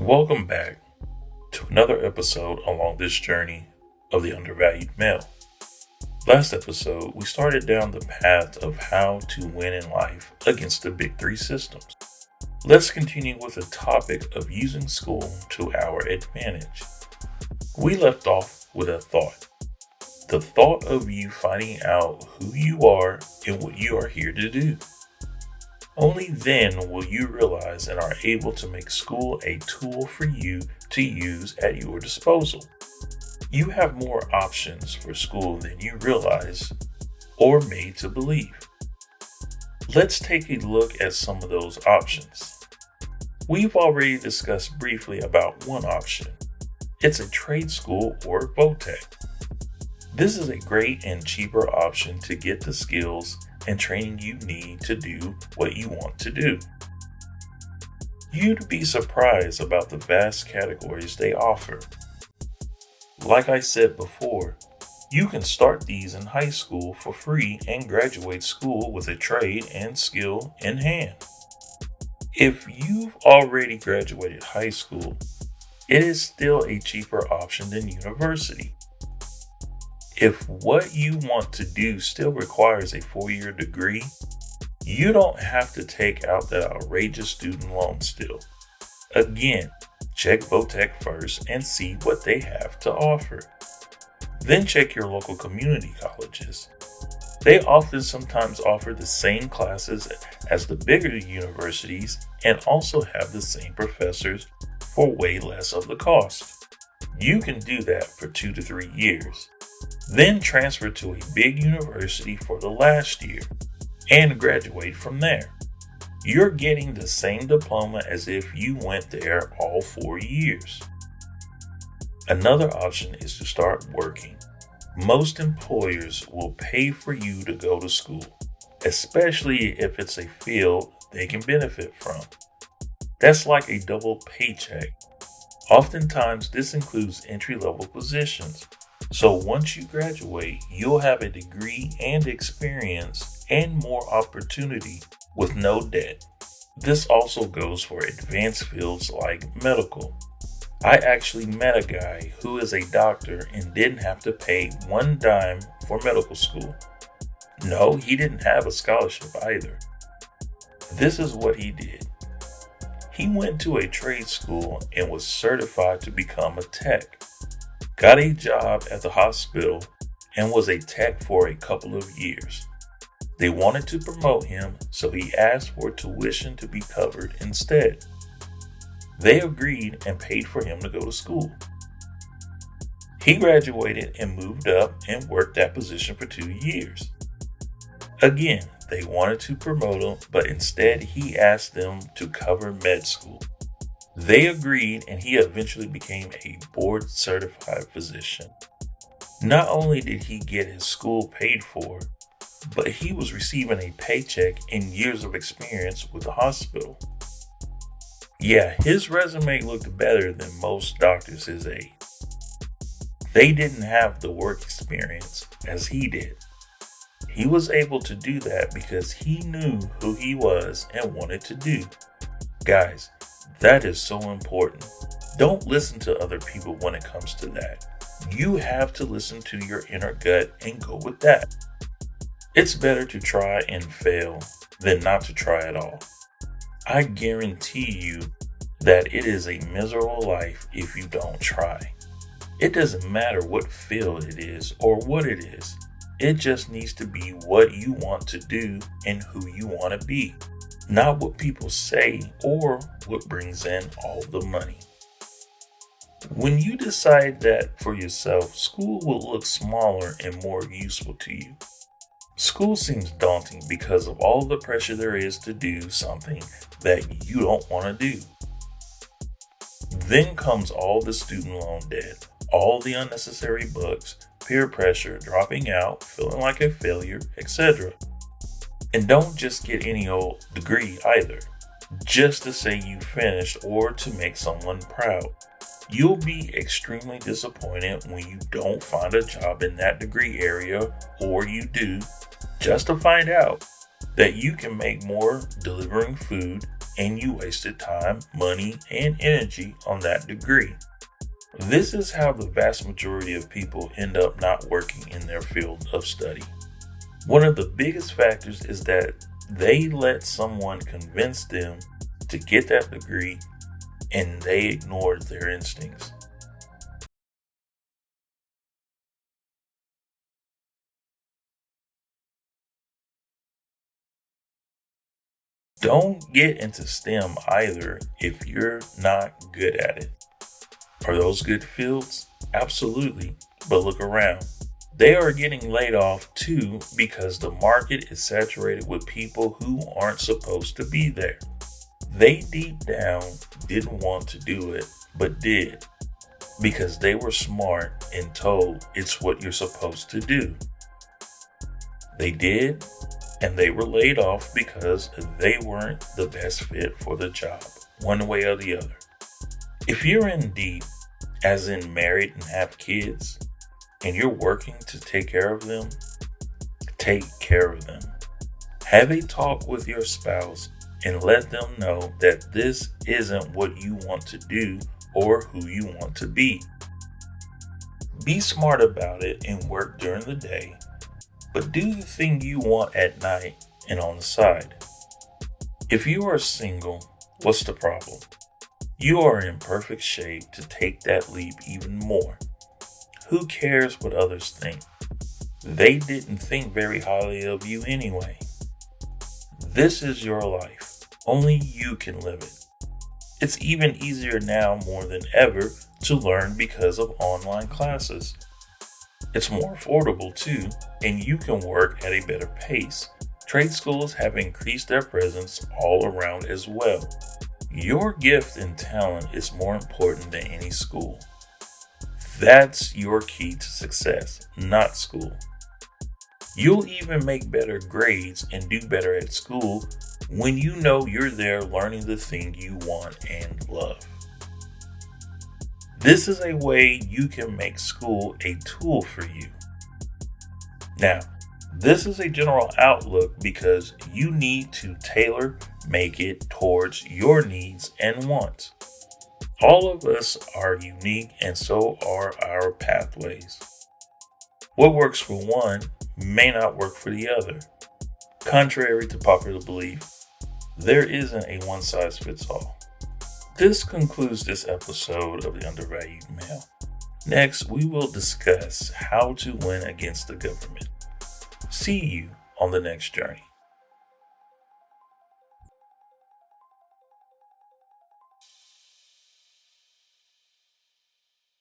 Welcome back to another episode along this journey of the undervalued male. Last episode, we started down the path of how to win in life against the big three systems. Let's continue with the topic of using school to our advantage. We left off with a thought. The thought of you finding out who you are and what you are here to do. Only then will you realize and are able to make school a tool for you to use at your disposal. You have more options for school than you realize or made to believe. Let's take a look at some of those options. We've already discussed briefly about one option. It's a trade school or VOTEC. This is a great and cheaper option to get the skills and training you need to do what you want to do. You'd be surprised about the vast categories they offer. Like I said before, you can start these in high school for free and graduate school with a trade and skill in hand. If you've already graduated high school, it is still a cheaper option than university. If what you want to do still requires a 4-year degree, you don't have to take out that outrageous student loan still. Again, check VOTEC first and see what they have to offer. Then check your local community colleges. They often sometimes offer the same classes as the bigger universities and also have the same professors for way less of the cost. You can do that for 2 to 3 years. Then transfer to a big university for the last year and graduate from there. You're getting the same diploma as if you went there all 4 years. Another option is to start working. Most employers will pay for you to go to school, especially if it's a field they can benefit from. That's like a double paycheck. Oftentimes, this includes entry-level positions. So once you graduate, you'll have a degree and experience and more opportunity with no debt. This also goes for advanced fields like medical. I actually met a guy who is a doctor and didn't have to pay one dime for medical school. No, he didn't have a scholarship either. This is what he did. He went to a trade school and was certified to become a tech. Got a job at the hospital and was a tech for a couple of years. They wanted to promote him, so he asked for tuition to be covered instead. They agreed and paid for him to go to school. He graduated and moved up and worked that position for 2 years. Again, they wanted to promote him, but instead he asked them to cover med school. They agreed and he eventually became a board certified physician. Not only did he get his school paid for, but he was receiving a paycheck and years of experience with the hospital. Yeah, his resume looked better than most doctors his age. They didn't have the work experience as he did. He was able to do that because he knew who he was and wanted to do. Guys, that is so important. Don't listen to other people when it comes to that. You have to listen to your inner gut and go with that. It's better to try and fail than not to try at all. I guarantee you that it is a miserable life if you don't try. It doesn't matter what field it is or what it is. It just needs to be what you want to do and who you want to be. Not what people say or what brings in all the money. When you decide that for yourself, school will look smaller and more useful to you. School seems daunting because of all the pressure there is to do something that you don't want to do. Then comes all the student loan debt, all the unnecessary books, peer pressure, dropping out, feeling like a failure, etc. And don't just get any old degree either, just to say you finished or to make someone proud. You'll be extremely disappointed when you don't find a job in that degree area, or you do, just to find out that you can make more delivering food and you wasted time, money, and energy on that degree. This is how the vast majority of people end up not working in their field of study. One of the biggest factors is that they let someone convince them to get that degree and they ignored their instincts. Don't get into STEM either if you're not good at it. Are those good fields? Absolutely, but look around. They are getting laid off too because the market is saturated with people who aren't supposed to be there. They deep down didn't want to do it, but did because they were smart and told it's what you're supposed to do. They did, and they were laid off because they weren't the best fit for the job, one way or the other. If you're in deep, as in married and have kids, and you're working to take care of them, take care of them. Have a talk with your spouse and let them know that this isn't what you want to do or who you want to be. Be smart about it and work during the day, but do the thing you want at night and on the side. If you are single, what's the problem? You are in perfect shape to take that leap even more. Who cares what others think? They didn't think very highly of you anyway. This is your life. Only you can live it. It's even easier now more than ever to learn because of online classes. It's more affordable too, and you can work at a better pace. Trade schools have increased their presence all around as well. Your gift and talent is more important than any school. That's your key to success, not school. You'll even make better grades and do better at school when you know you're there learning the thing you want and love. This is a way you can make school a tool for you. Now, this is a general outlook because you need to tailor make it towards your needs and wants. All of us are unique and so are our pathways. What works for one may not work for the other. Contrary to popular belief, there isn't a one-size-fits-all. This concludes this episode of The Undervalued Male. Next, we will discuss how to win against the government. See you on the next journey.